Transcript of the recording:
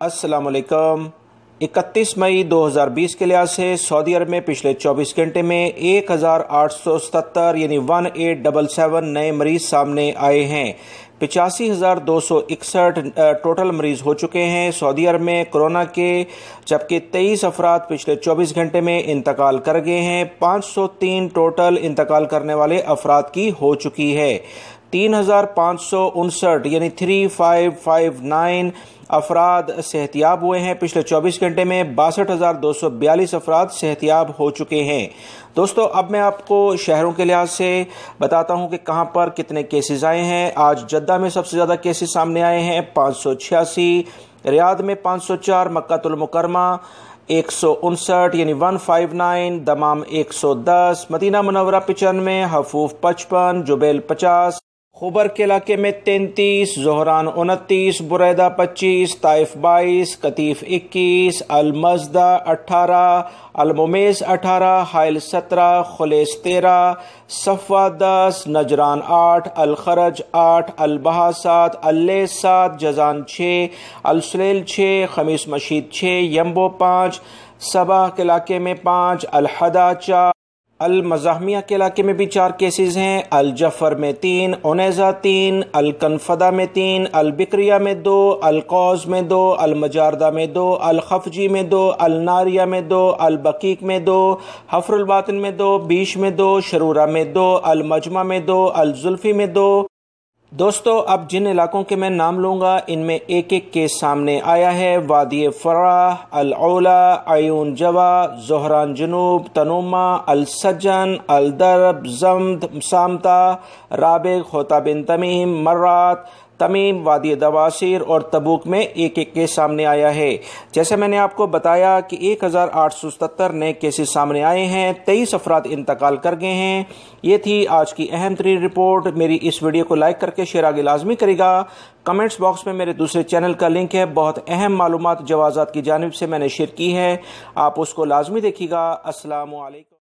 السلام علیکم۔ 31 مئی 2020 کے لحاظ سے سعودی عرب میں پچھلے 24 گھنٹے میں 1877 یعنی 1877 نئے مریض سامنے آئے ہیں۔ 85,261 ٹوٹل مریض ہو چکے ہیں سعودی عرب میں کرونا کے، جبکہ 23 افراد پچھلے 24 گھنٹے میں انتقال کر گئے ہیں۔ 503 ٹوٹل انتقال کرنے والے افراد کی ہو چکی ہے۔ 3,559 یعنی 3559 افراد صحتیاب ہوئے ہیں۔ پچھلے 24 گھنٹے میں 62,242 افراد صحتیاب ہو چکے ہیں۔ دوستو، اب میں آپ کو شہروں کے لحاظ سے بتاتا ہوں کہ کہاں پر کتنے کیسز آئے ہیں۔ آج جدہ میں سب سے زیادہ کیسز سامنے آئے ہیں، 586، ریاض میں 504، مکہ المکرمہ 159 یعنی 159، دمام 110، مدینہ منورہ 95، حفوف 55، جبیل 50، خبر کے علاقے میں 33، زہران 29، بریدہ 25، طائف 22، قطیف 21، المزدہ 18، الممیز 18، حائل 17، خلیص 13، صفوہ 10، نجران 8، الخرج 8، البہا 7، اللیث 7، جزان 6، السلیل 6، خمیس مشید 6، یمبو 5، صباح کے علاقے میں 5، الحدہ 4، المزاحمیہ کے علاقے میں بھی 4 کیسز ہیں، الجفر میں 3، عنیزہ 3، الکنفدہ میں 3، البکریہ میں 2، القوز میں 2، المجاردہ میں 2، الخفجی میں 2، الناریہ میں 2، البقیق میں 2، حفر الباطن میں 2، بیش میں 2، شرورہ میں 2، المجمع میں 2، الزلفی میں 2۔ دوستو، اب جن علاقوں کے میں نام لوں گا ان میں ایک ایک کیس سامنے آیا ہے۔ وادی فرح، العلا، عیون جوا، زہران جنوب، تنومہ، السجن، الدرب، زمد، سامتا، رابغ، خوطہ بن تمیم، مرات، تمیم، وادی دواسیر اور تبوک میں ایک ایک کیس سامنے آیا ہے۔ جیسے میں نے آپ کو بتایا کہ 1877 نئے کیسز سامنے آئے ہیں، 23 افراد انتقال کر گئے ہیں۔ یہ تھی آج کی اہم ترین رپورٹ۔ میری اس ویڈیو کو لائک کر کے شیئر آگے لازمی کرے گا۔ کمنٹس باکس میں میرے دوسرے چینل کا لنک ہے، بہت اہم معلومات جوازات کی جانب سے میں نے شیئر کی ہے، آپ اس کو لازمی دیکھیے گا۔ السلام علیکم۔